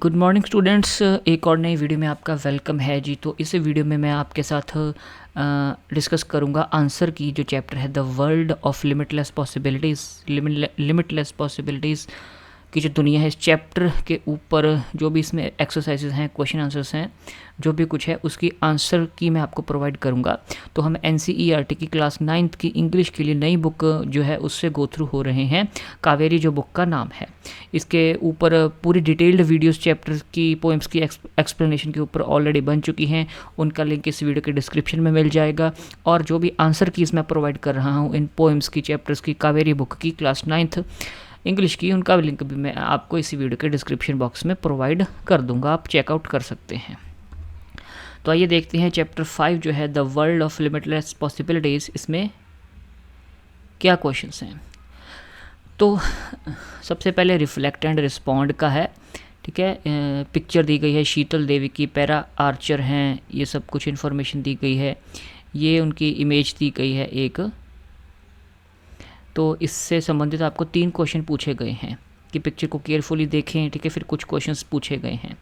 Good morning students, एक और नई वीडियो में आपका वेलकम है जी। तो इस वीडियो में मैं आपके साथ डिस्कस करूंगा आंसर की जो चैप्टर है the world of limitless possibilities. Limitless possibilities की जो दुनिया है, इस चैप्टर के ऊपर जो भी इसमें एक्सरसाइजेज हैं, क्वेश्चन आंसर्स हैं, जो भी कुछ है उसकी आंसर की मैं आपको प्रोवाइड करूंगा। तो हम NCERT की क्लास 9th की इंग्लिश के लिए नई बुक जो है उससे गो थ्रू हो रहे हैं, कावेरी जो बुक का नाम है। इसके ऊपर पूरी डिटेल्ड वीडियोस चैप्टर की पोएम्स की एक्सप्लेनेशन के ऊपर ऑलरेडी बन चुकी हैं, उनका लिंक इस वीडियो के डिस्क्रिप्शन में मिल जाएगा। और जो भी आंसर कीज़ मैं प्रोवाइड कर रहा हूँ इन पोएम्स की, चैप्टर्स की, कावेरी बुक की क्लास 9th इंग्लिश की, उनका लिंक भी मैं आपको इसी वीडियो के डिस्क्रिप्शन बॉक्स में प्रोवाइड कर दूंगा, आप चेकआउट कर सकते हैं। तो आइए देखते हैं चैप्टर 5 जो है the world of limitless possibilities, इसमें क्या क्वेश्चंस हैं। तो सबसे पहले रिफ्लेक्ट एंड रिस्पॉन्ड का है, ठीक है। पिक्चर दी गई है शीतल देवी की, पैरा आर्चर हैं, ये सब कुछ इन्फॉर्मेशन दी गई है, ये उनकी इमेज दी गई है एक। तो इससे संबंधित आपको 3 क्वेश्चन पूछे गए हैं कि पिक्चर को केयरफुली देखें, ठीक है। फिर कुछ क्वेश्चंस पूछे गए हैं,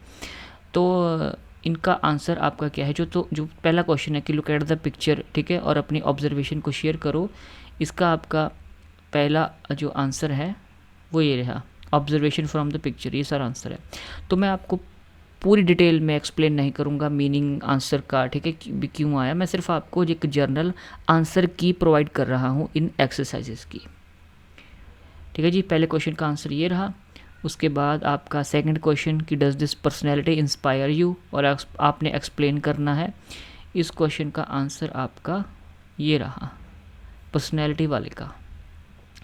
तो इनका आंसर आपका क्या है। जो पहला क्वेश्चन है कि लुक एट द पिक्चर, ठीक है, और अपनी ऑब्जर्वेशन को शेयर करो, इसका आपका पहला जो आंसर है वो ये रहा, ऑब्जर्वेशन फ्रॉम द पिक्चर, ये सारा आंसर है। तो मैं आपको पूरी डिटेल में एक्सप्लेन नहीं करूँगा मीनिंग आंसर का, ठीक है, क्यों आया। मैं सिर्फ आपको एक जर्नल आंसर की प्रोवाइड कर रहा हूँ इन एक्सरसाइजेस की, ठीक है जी। पहले क्वेश्चन का आंसर ये रहा। उसके बाद आपका सेकंड क्वेश्चन कि does this personality inspire you, और आपने एक्सप्लेन करना है। इस क्वेश्चन का आंसर आपका ये रहा, पर्सनैलिटी वाले का,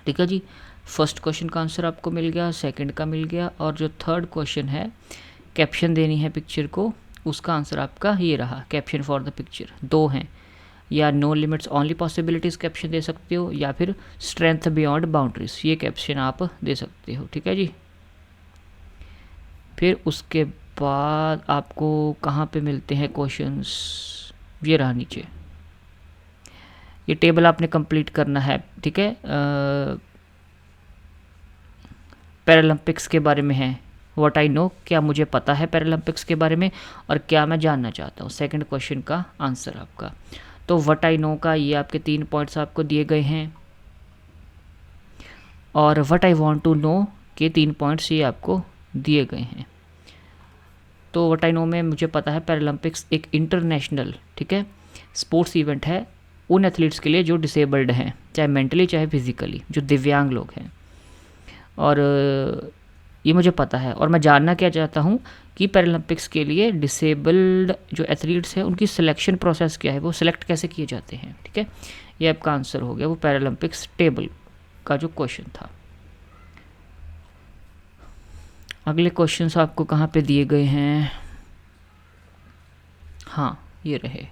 ठीक है जी। फर्स्ट क्वेश्चन का आंसर आपको मिल गया, सेकंड का मिल गया, और जो थर्ड क्वेश्चन है कैप्शन देनी है पिक्चर को, उसका आंसर आपका ये रहा, कैप्शन फॉर द पिक्चर। 2 हैं, या no limits only possibilities caption दे सकते हो, या फिर स्ट्रेंथ बियॉन्ड बाउंड्रीज, ये कैप्शन आप दे सकते हो, ठीक है जी। फिर उसके बाद आपको कहाँ पे मिलते हैं क्वेश्चंस, ये रहा नीचे, ये टेबल आपने कंप्लीट करना है, ठीक है। पैरालंपिक्स के बारे में है, व्हाट आई नो, क्या मुझे पता है पैरालंपिक्स के बारे में, और क्या मैं जानना चाहता हूँ, सेकंड क्वेश्चन का आंसर आपका। तो व्हाट आई नो का ये आपके 3 पॉइंट्स आपको दिए गए हैं, और what I want to know के 3 पॉइंट्स ये आपको दिए गए हैं। तो व्हाट आई नो में मुझे पता है पैरालंपिक्स एक इंटरनेशनल, ठीक है, स्पोर्ट्स इवेंट है उन एथलीट्स के लिए जो डिसेबल्ड हैं, चाहे मेंटली चाहे फिजिकली, जो दिव्यांग लोग हैं। और ये मुझे पता है, और मैं जानना क्या चाहता हूँ कि पैरालंपिक्स के लिए डिसेबल्ड जो एथलीट्स हैं उनकी सिलेक्शन प्रोसेस क्या है, वो सिलेक्ट कैसे किए जाते हैं, ठीक है। ये आपका आंसर हो गया, वो पैरालंपिक्स टेबल का जो क्वेश्चन था। अगले क्वेश्चंस आपको कहाँ पे दिए गए हैं, हाँ ये रहे,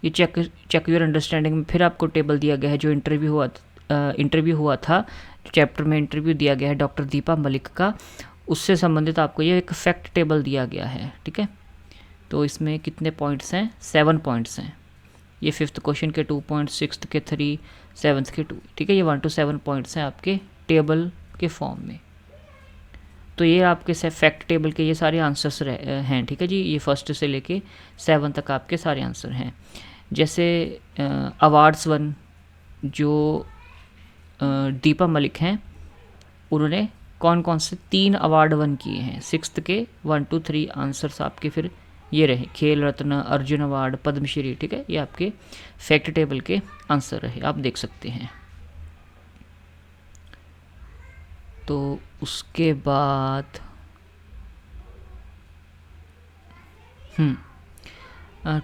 ये चेक योर अंडरस्टैंडिंग में फिर आपको टेबल दिया गया है जो इंटरव्यू हुआ था, चैप्टर में इंटरव्यू दिया गया है डॉक्टर दीपा मलिक का, उससे संबंधित आपको ये एक फैक्ट टेबल दिया गया है, ठीक है। तो इसमें कितने पॉइंट्स हैं, 7 पॉइंट्स हैं। ये 5th क्वेश्चन के 2 पॉइंट्स, 6th के 3, 7th के 2, ठीक है। ये 1 to 7 पॉइंट्स हैं आपके टेबल के फॉर्म में। तो ये आपके फैक्ट टेबल के ये सारे आंसर्स हैं, ठीक है जी। ये 1st से लेके 7 तक आपके सारे आंसर हैं। जैसे अवार्ड्स 1 जो दीपा मलिक हैं, उन्होंने कौन कौन से 3 अवार्ड 1 किए हैं, 6th के 1 to 3 आंसर्स आपके फिर ये रहे, खेल रत्न, अर्जुन अवार्ड, पद्मश्री, ठीक है। ये आपके फैक्ट टेबल के आंसर रहे, आप देख सकते हैं। तो उसके बाद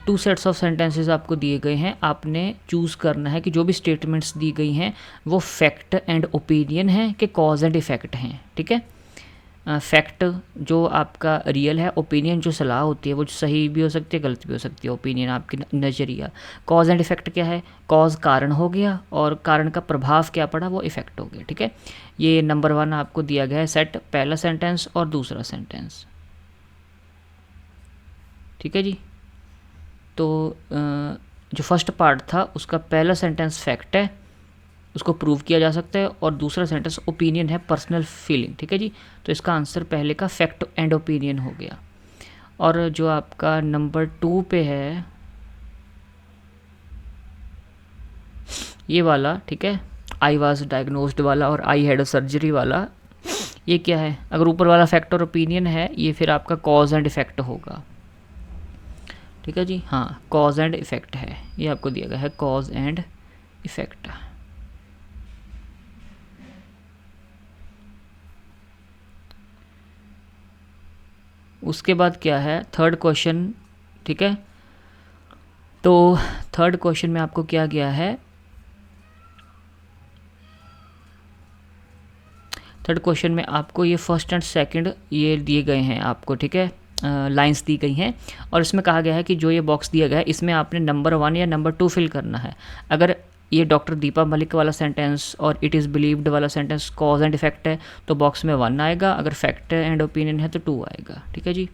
2 सेट्स ऑफ सेंटेंसेस आपको दिए गए हैं, आपने चूज़ करना है कि जो भी स्टेटमेंट्स दी गई हैं वो फैक्ट एंड ओपिनियन है कि कॉज एंड इफ़ेक्ट हैं, ठीक है। फैक्ट जो आपका रियल है, ओपिनियन जो सलाह होती है वो सही भी हो सकती है गलत भी हो सकती है, ओपिनियन आपकी नज़रिया। कॉज एंड इफ़ेक्ट क्या है, कॉज कारण हो गया और कारण का प्रभाव क्या पड़ा वो इफ़ेक्ट हो गया, ठीक है। ये नंबर 1 आपको दिया गया है सेट, पहला सेंटेंस और दूसरा सेंटेंस, ठीक है जी। तो जो फर्स्ट पार्ट था उसका पहला सेंटेंस फैक्ट है उसको प्रूव किया जा सकता है, और दूसरा सेंटेंस ओपिनियन है पर्सनल फीलिंग, ठीक है जी। तो इसका आंसर पहले का फैक्ट एंड ओपिनियन हो गया। और जो आपका नंबर 2 पे है ये वाला, ठीक है, आई वाज डायग्नोस्ड वाला और आई हैड अ सर्जरी वाला, ये क्या है? अगर ऊपर वाला फैक्ट और ओपिनियन है, ये फिर आपका कॉज एंड इफेक्ट होगा, ठीक है जी। हाँ, कॉज एंड इफेक्ट है, ये आपको दिया गया है कॉज एंड इफेक्ट। उसके बाद क्या है, थर्ड क्वेश्चन, ठीक है। तो थर्ड क्वेश्चन में आपको क्या गया है, थर्ड क्वेश्चन में आपको ये फर्स्ट एंड सेकंड ये दिए गए हैं आपको, ठीक है, लाइंस दी गई हैं, और इसमें कहा गया है कि जो ये बॉक्स दिया गया है इसमें आपने नंबर 1 या नंबर 2 फिल करना है। अगर ये डॉक्टर दीपा मलिक वाला सेंटेंस और इट इज़ बिलीव्ड वाला सेंटेंस कॉज एंड इफेक्ट है तो बॉक्स में 1 आएगा, अगर फैक्ट एंड ओपिनियन है तो 2 आएगा, ठीक है जी।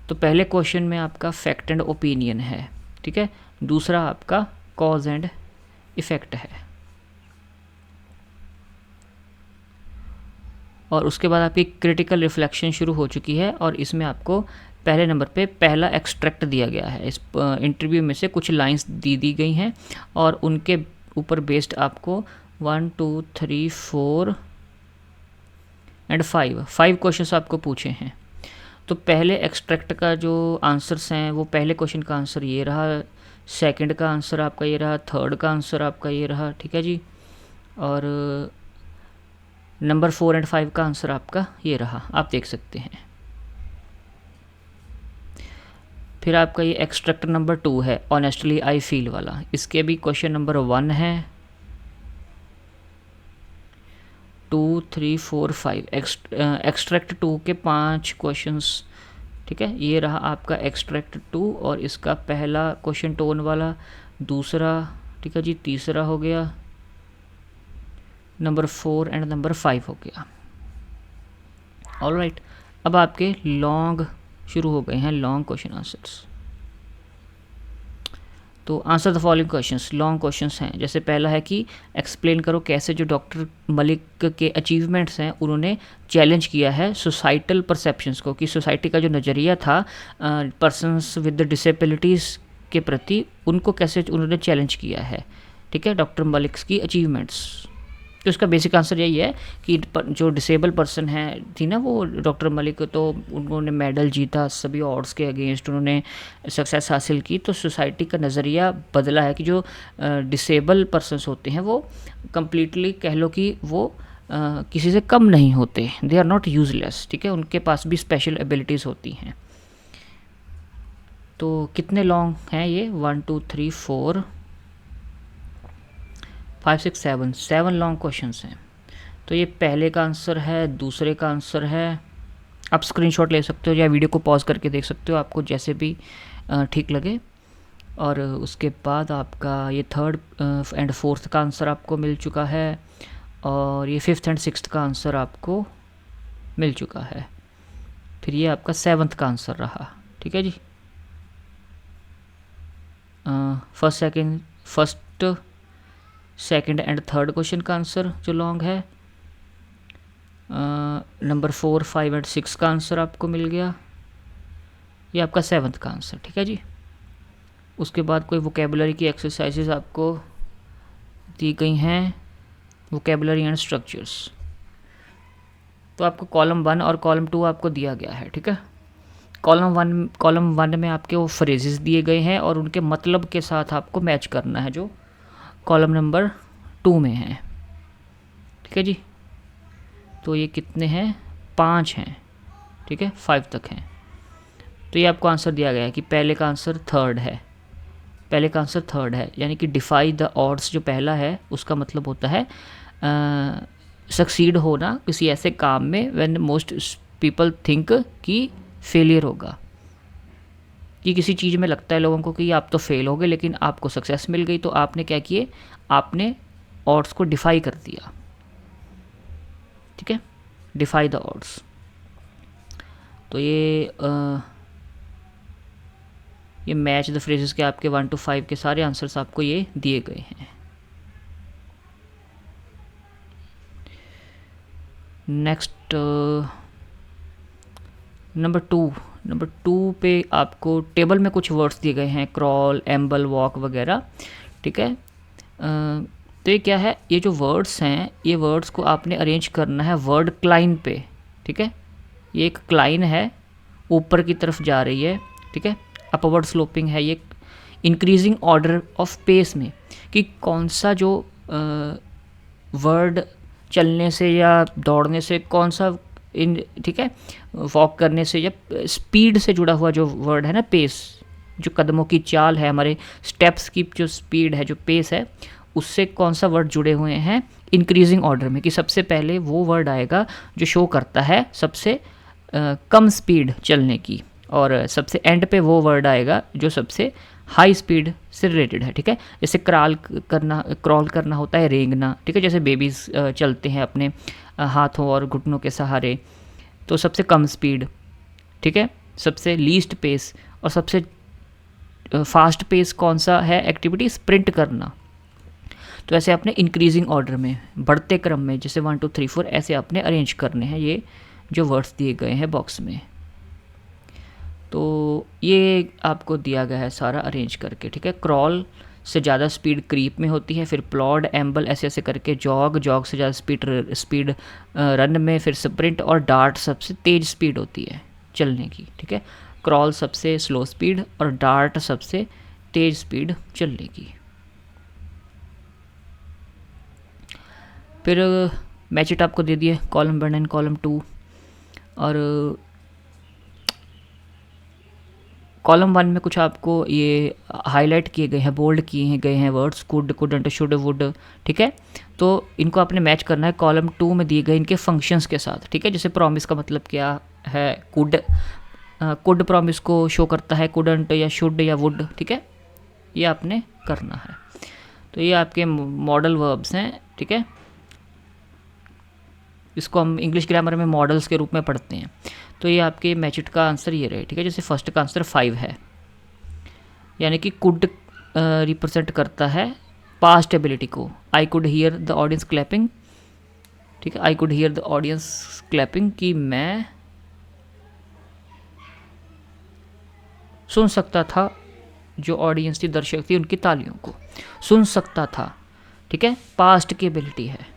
तो पहले क्वेश्चन में आपका फैक्ट एंड ओपिनियन है, ठीक है, दूसरा आपका कॉज एंड इफेक्ट है। और उसके बाद आपकी क्रिटिकल रिफ्लेक्शन शुरू हो चुकी है, और इसमें आपको पहले नंबर पे पहला एक्सट्रैक्ट दिया गया है। इस इंटरव्यू में से कुछ लाइंस दी गई हैं और उनके ऊपर बेस्ड आपको 1 2 3 4 एंड 5 क्वेश्चंस आपको पूछे हैं। तो पहले एक्सट्रैक्ट का जो आंसर्स हैं वो पहले क्वेश्चन का आंसर ये रहा, सेकंड का आंसर आपका ये रहा, थर्ड का आंसर आपका ये रहा, ठीक है जी। और नंबर 4 एंड 5 का आंसर आपका ये रहा, आप देख सकते हैं। फिर आपका ये एक्सट्रैक्ट नंबर 2 है, ऑनेस्टली आई फील वाला, इसके भी क्वेश्चन नंबर 1 है, 2 3 4 5, एक्सट्रैक्ट 2 के 5 क्वेश्चंस, ठीक है। ये रहा आपका एक्सट्रैक्ट 2 और इसका पहला क्वेश्चन टोन वाला, दूसरा, ठीक है जी, तीसरा हो गया, नंबर 4 एंड नंबर 5 हो गया। ऑलराइट, अब आपके लॉन्ग शुरू हो गए हैं, लॉन्ग क्वेश्चन आंसर्स। तो answer the following questions, long questions हैं। जैसे पहला है कि एक्सप्लेन करो कैसे जो डॉक्टर मलिक के अचीवमेंट्स हैं उन्होंने चैलेंज किया है सोसाइटल परसेप्शंस को, कि सोसाइटी का जो नज़रिया था पर्सन्स विद डिसेबिलिटीज़ के प्रति, उनको कैसे उन्होंने चैलेंज किया है, ठीक है, डॉक्टर मलिक की अचीवमेंट्स। तो इसका बेसिक आंसर यही है कि जो डिसेबल पर्सन है थी ना वो डॉक्टर मलिक, तो उन्होंने मेडल जीता, सभी ऑड्स के अगेंस्ट उन्होंने सक्सेस हासिल की। तो सोसाइटी का नज़रिया बदला है कि जो डिसेबल पर्सन्स होते हैं वो कम्प्लीटली कह लो कि वो किसी से कम नहीं होते, दे आर नॉट यूजलेस, ठीक है, उनके पास भी स्पेशल एबिलिटीज़ होती हैं। तो कितने लॉन्ग हैं ये, 1 2 3 4 5 6 7 लॉन्ग क्वेश्चंस हैं। तो ये पहले का आंसर है, दूसरे का आंसर है, आप स्क्रीनशॉट ले सकते हो या वीडियो को पॉज करके देख सकते हो, आपको जैसे भी ठीक लगे। और उसके बाद आपका ये थर्ड एंड फोर्थ का आंसर आपको मिल चुका है, और ये फिफ्थ एंड सिक्स्थ का आंसर आपको मिल चुका है। फिर ये आपका सेवन्थ का आंसर रहा, ठीक है जी। First second and third question का आंसर जो लॉन्ग है, नंबर 4 5 एंड 6 का आंसर आपको मिल गया, ये आपका सेवन्थ का आंसर, ठीक है जी। उसके बाद कोई वोकेबुलरी की एक्सरसाइजेज आपको दी गई हैं, वोकेबुलरी एंड स्ट्रक्चर्स। तो आपको कॉलम 1 और कॉलम 2 आपको दिया गया है, ठीक है। कॉलम वन में आपके वो फ्रेजेस दिए गए हैं और उनके मतलब के साथ आपको मैच करना है जो कॉलम नंबर 2 में है, ठीक है जी। तो ये कितने हैं, 5 हैं, ठीक है, 5 तक हैं। तो ये आपको आंसर दिया गया है कि पहले का आंसर थर्ड है, पहले का आंसर थर्ड है, यानी कि डिफाई द ऑड्स जो पहला है उसका मतलब होता है सक्सीड होना किसी ऐसे काम में व्हेन मोस्ट पीपल थिंक कि फेलियर होगा, कि किसी चीज़ में लगता है लोगों को कि आप तो फेल हो गए लेकिन आपको सक्सेस मिल गई, तो आपने क्या किए, आपने ऑड्स को डिफाई कर दिया, ठीक है, डिफाई द ऑड्स। तो ये मैच द फ्रेजेस के आपके 1 to 5 के सारे आंसर्स आपको ये दिए गए हैं। नेक्स्ट नंबर टू पे आपको टेबल में कुछ वर्ड्स दिए गए हैं, क्रॉल, एम्बल, वॉक वगैरह, ठीक है। तो ये क्या है, ये जो वर्ड्स हैं, ये वर्ड्स को आपने अरेंज करना है वर्ड क्लाइन पे, ठीक है। ये एक क्लाइन है, ऊपर की तरफ जा रही है, ठीक है, अपवर्ड स्लोपिंग है ये, इंक्रीजिंग ऑर्डर ऑफ पेस में, कि कौन सा जो वर्ड चलने से या दौड़ने से कौन सा इन, ठीक है, वॉक करने से या स्पीड से जुड़ा हुआ जो वर्ड है ना, पेस, जो कदमों की चाल है, हमारे स्टेप्स की जो स्पीड है, जो पेस है, उससे कौन सा वर्ड जुड़े हुए हैं इंक्रीजिंग ऑर्डर में, कि सबसे पहले वो वर्ड आएगा जो शो करता है सबसे कम स्पीड चलने की, और सबसे एंड पे वो वर्ड आएगा जो सबसे हाई स्पीड से रिलेटेड है, ठीक है। जैसे क्रॉल करना होता है रेंगना, ठीक है, जैसे बेबीज़ चलते हैं अपने हाथों और घुटनों के सहारे, तो सबसे कम स्पीड, ठीक है, सबसे लीस्ट पेस, और सबसे फास्ट पेस कौन सा है एक्टिविटी, स्प्रिंट करना। तो ऐसे आपने इंक्रीजिंग ऑर्डर में, बढ़ते क्रम में, जैसे 1 2 3 4 ऐसे आपने अरेंज करने हैं ये जो वर्ड्स दिए गए हैं बॉक्स में। तो ये आपको दिया गया है सारा अरेंज करके, ठीक है। क्रॉल से ज़्यादा स्पीड क्रीप में होती है, फिर प्लॉड, एम्बल, ऐसे ऐसे करके, जॉग से ज़्यादा स्पीड रन में, फिर स्प्रिंट और डार्ट सबसे तेज़ स्पीड होती है चलने की, ठीक है। क्रॉल सबसे स्लो स्पीड और डार्ट सबसे तेज़ स्पीड चलने की। फिर मैच इट आपको दे दिए कॉलम 1 एंड कॉलम 2, और कॉलम 1 में कुछ आपको ये हाईलाइट किए गए हैं, बोल्ड किए गए हैं words, could, couldn't, should, would, ठीक है। तो इनको आपने मैच करना है कॉलम 2 में दिए गए इनके फंक्शंस के साथ, ठीक है। जैसे प्रॉमिस का मतलब क्या है, कुड प्रॉमिस को शो करता है, कुडंट या शुड या वुड, ठीक है, ये आपने करना है। तो ये आपके मॉडल वर्ब्स हैं, ठीक है। इसको हम इंग्लिश ग्रामर में मॉडल्स के रूप में पढ़ते हैं। तो ये आपके मैचिट का आंसर ये रहे, ठीक है। जैसे फर्स्ट का आंसर 5 है, यानी कि कुड रिप्रेजेंट करता है पास्ट एबिलिटी को। I could hear the audience clapping, ठीक है, I could hear the audience clapping, कि मैं सुन सकता था, जो ऑडियंस थी, दर्शक थी, उनकी तालियों को सुन सकता था, ठीक है, पास्ट की एबिलिटी है।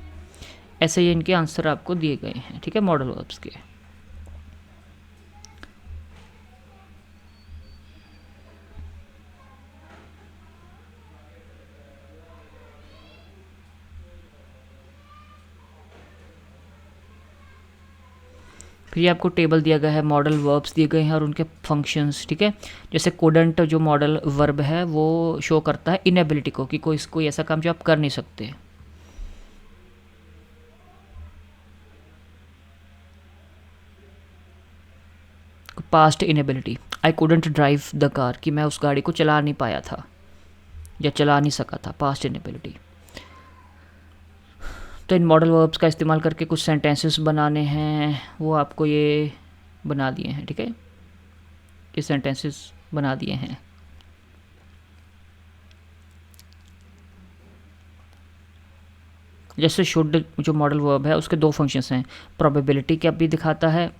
ऐसे ये इनके आंसर आपको दिए गए हैं, ठीक है, मॉडल वर्ब्स के। फिर ये आपको टेबल दिया गया है, मॉडल वर्ब्स दिए गए हैं और उनके फंक्शंस, ठीक है। जैसे कुडंट जो मॉडल वर्ब है वो शो करता है इनएबिलिटी को, कि कोई ऐसा काम जो आप कर नहीं सकते। Past inability, I couldn't drive the car, कि मैं उस गाड़ी को चला नहीं पाया था या चला नहीं सका था, पास्ट इनएबिलिटी। तो इन मॉडल वर्ब्स का इस्तेमाल करके कुछ सेंटेंसेस बनाने हैं, वो आपको ये बना दिए हैं, ठीक है, ये सेंटेंसेस बना दिए हैं। जैसे शुड जो मॉडल वर्ब है उसके दो फंक्शंस हैं, प्रोबेबिलिटी क्या भी दिखाता है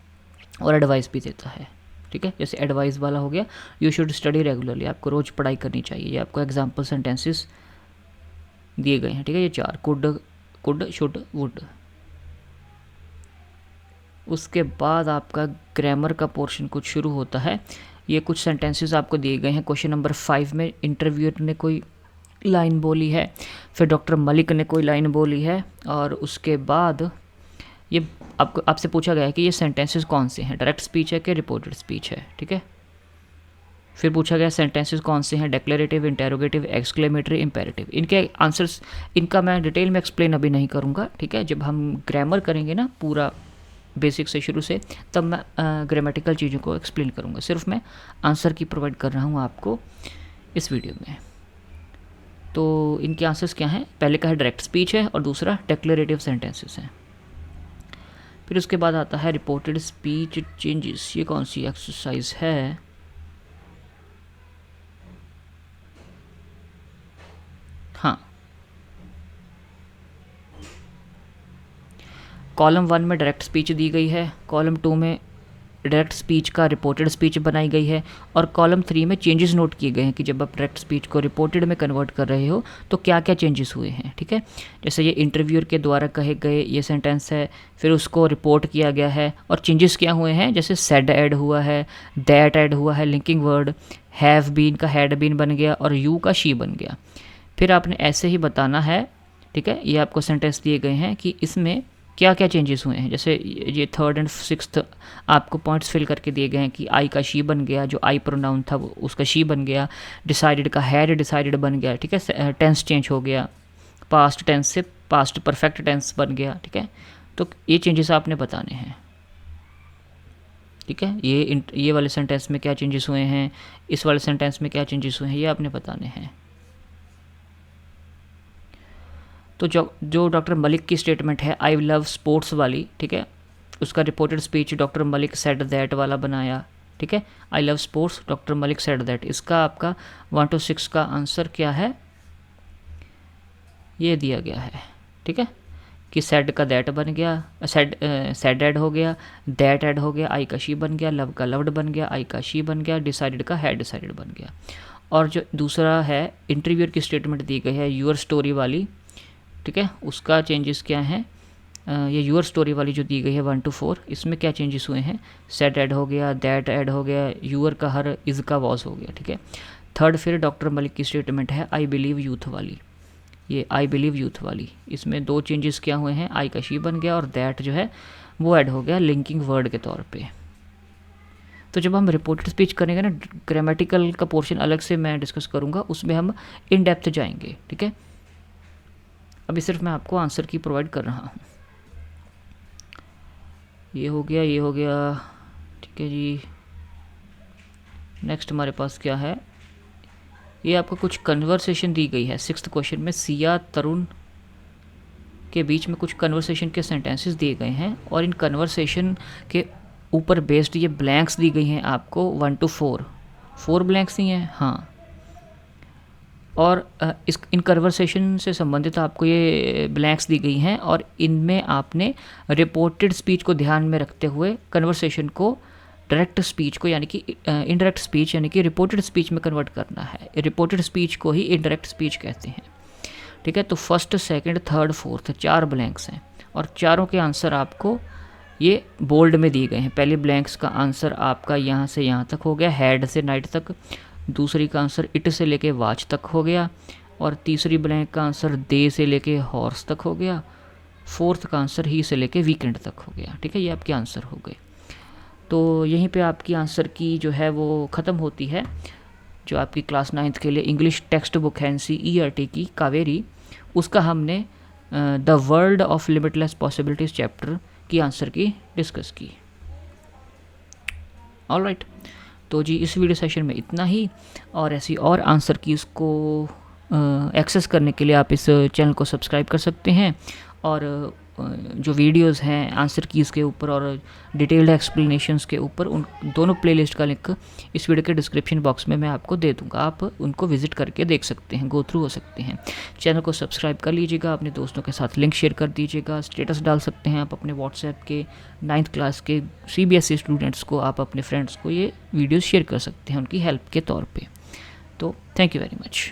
और एडवाइस भी देता है, ठीक है। जैसे एडवाइस वाला हो गया, यू शुड स्टडी रेगुलरली, आपको रोज़ पढ़ाई करनी चाहिए। ये आपको एग्जाम्पल सेंटेंसेस दिए गए हैं, ठीक है, ये 4, कुड शुड वुड। उसके बाद आपका ग्रामर का पोर्शन कुछ शुरू होता है। ये कुछ सेंटेंसेस आपको दिए गए हैं क्वेश्चन नंबर 5 में। इंटरव्यूअर ने कोई लाइन बोली है, फिर डॉक्टर मलिक ने कोई लाइन बोली है, और उसके बाद ये आपसे पूछा गया है कि ये सेंटेंसेस कौन से हैं, डायरेक्ट स्पीच है कि रिपोर्टेड स्पीच है, ठीक है। फिर पूछा गया सेंटेंसेस कौन से हैं, डेक्लेरेटिव, इंटेरोगेटिव, एक्सक्लेमेटरी, इंपेरेटिव। इनके आंसर्स, इनका मैं डिटेल में एक्सप्लेन अभी नहीं करूँगा, ठीक है। जब हम ग्रामर करेंगे ना पूरा बेसिक से शुरू से, तब मैं ग्रामेटिकल चीज़ों को एक्सप्लेन करूँगा। सिर्फ मैं आंसर की प्रोवाइड कर रहा हूँ आपको इस वीडियो में। तो इनके आंसर्स क्या हैं, पहले का है डायरेक्ट स्पीच है और दूसरा डेक्लेरेटिव सेंटेंसेस हैं। फिर उसके बाद आता है रिपोर्टेड स्पीच चेंजेस। ये कौन सी एक्सरसाइज है, हाँ, कॉलम 1 में डायरेक्ट स्पीच दी गई है, कॉलम 2 में डायरेक्ट स्पीच का रिपोर्टेड स्पीच बनाई गई है, और कॉलम 3 में चेंजेस नोट किए गए हैं कि जब आप डायरेक्ट स्पीच को रिपोर्टेड में कन्वर्ट कर रहे हो तो क्या क्या चेंजेस हुए हैं। ठीक है, जैसे ये इंटरव्यूअर के द्वारा कहे गए ये सेंटेंस है, फिर उसको रिपोर्ट किया गया है और चेंजेस क्या हुए हैं, जैसे सेड ऐड हुआ है, दैट ऐड हुआ है, लिंकिंग वर्ड, हैव बीन का हैड बीन बन गया और यू का शी बन गया। फिर आपने ऐसे ही बताना है, ठीक है, ये आपको सेंटेंस दिए गए हैं कि इसमें क्या क्या चेंजेस हुए हैं। जैसे ये 3rd एंड 6th आपको पॉइंट्स फिल करके दिए गए हैं कि आई का शी बन गया, जो आई प्रोनाउन था वो उसका शी बन गया, डिसाइडेड का हैड डिसाइडेड बन गया, ठीक है, टेंस चेंज हो गया, पास्ट टेंस से पास्ट परफेक्ट टेंस बन गया। ठीक है, तो ये चेंजेस आपने बताने हैं। ठीक है, ये वाले सेंटेंस में क्या चेंजेस हुए हैं, इस वाले सेंटेंस में क्या चेंजेस हुए हैं, ये आपने बताने हैं। तो जो डॉक्टर मलिक की स्टेटमेंट है आई लव स्पोर्ट्स वाली, ठीक है, उसका reported speech doctor Malik said that वाला बनाया। ठीक है, I love sports doctor Malik said that, इसका आपका 1 to 6 का आंसर क्या है, ये दिया गया है। ठीक है, कि सेड का दैट बन गया, सेड ऐड हो गया, दैट ऐड हो गया, आई का शी बन गया, लव का लव्ड बन गया, आई का शी बन गया, डिसाइडेड का हैड डिसाइडेड बन गया। और जो दूसरा है इंटरव्यूअर की स्टेटमेंट दी गई है यूअर स्टोरी वाली, ठीक है, उसका चेंजेस क्या है, ये यूअर स्टोरी वाली जो दी गई है 1 to 4, इसमें क्या चेंजेस हुए हैं, सेट ऐड हो गया, दैट ऐड हो गया, यूअर का हर, इज़ का वॉज हो गया। ठीक है, 3rd फिर डॉक्टर मलिक की स्टेटमेंट है आई बिलीव यूथ वाली, ये आई बिलीव यूथ वाली, इसमें 2 चेंजेस क्या हुए हैं, आई का शी बन गया और दैट जो है वो ऐड हो गया लिंकिंग वर्ड के तौर पे। तो जब हम रिपोर्टेड स्पीच करेंगे ना, ग्रामेटिकल का पोर्शन अलग से मैं डिस्कस करूँगा, उसमें हम इन डेप्थ जाएंगे। ठीक है, अभी सिर्फ मैं आपको आंसर की प्रोवाइड कर रहा हूँ। ये हो गया, ये हो गया। ठीक है जी, नेक्स्ट हमारे पास क्या है, ये आपको कुछ कन्वर्सेशन दी गई है 6th क्वेश्चन में, सिया तरुण के बीच में कुछ कन्वर्सेशन के सेंटेंसेस दिए गए हैं और इन कन्वर्सेशन के ऊपर बेस्ड ये ब्लैंक्स दी गई हैं आपको 1 to 4 ब्लैंक्स ही हैं। हाँ, और इन कन्वर्सेशन से संबंधित आपको ये ब्लैंक्स दी गई हैं और इनमें आपने रिपोर्टेड स्पीच को ध्यान में रखते हुए कन्वर्सेशन को डायरेक्ट स्पीच को यानी कि इनडायरेक्ट स्पीच यानी कि रिपोर्टेड स्पीच में कन्वर्ट करना है। रिपोर्टेड स्पीच को ही इनडायरेक्ट स्पीच कहते हैं। ठीक है, तो 1st, 2nd, 3rd, 4th 4 blanks हैं और चारों के आंसर आपको ये बोल्ड में दिए गए हैं। पहले ब्लैंक्स का आंसर आपका यहाँ से यहाँ तक हो गया, हैड से नाइट तक, दूसरी का आंसर इट से लेके वाच तक हो गया और तीसरी ब्लैंक का आंसर दे से लेके हॉर्स तक हो गया, 4th का आंसर ही से लेके वीकेंड तक हो गया। ठीक है, ये आपके आंसर हो गए। तो यहीं पे आपकी आंसर की जो है वो ख़त्म होती है। जो आपकी क्लास 9th के लिए इंग्लिश टेक्स्ट बुक है NCERT की कावेरी, उसका हमने the world of limitless possibilities chapter की आंसर की डिस्कस की। ऑलराइट, तो जी इस वीडियो सेशन में इतना ही, और ऐसी और आंसर की उसको एक्सेस करने के लिए आप इस चैनल को सब्सक्राइब कर सकते हैं और जो वीडियोस हैं आंसर कीज़ के ऊपर और डिटेल्ड एक्सप्लेनेशंस के ऊपर, उन दोनों प्लेलिस्ट का लिंक इस वीडियो के डिस्क्रिप्शन बॉक्स में मैं आपको दे दूंगा। आप उनको विजिट करके देख सकते हैं, गो थ्रू हो सकते हैं। चैनल को सब्सक्राइब कर लीजिएगा, अपने दोस्तों के साथ लिंक शेयर कर दीजिएगा, स्टेटस डाल सकते हैं आप अपने व्हाट्सएप के। 9th क्लास के CBSE स्टूडेंट्स को, आप अपने फ्रेंड्स को ये वीडियोज़ शेयर कर सकते हैं उनकी हेल्प के तौर पर। तो थैंक यू वेरी मच।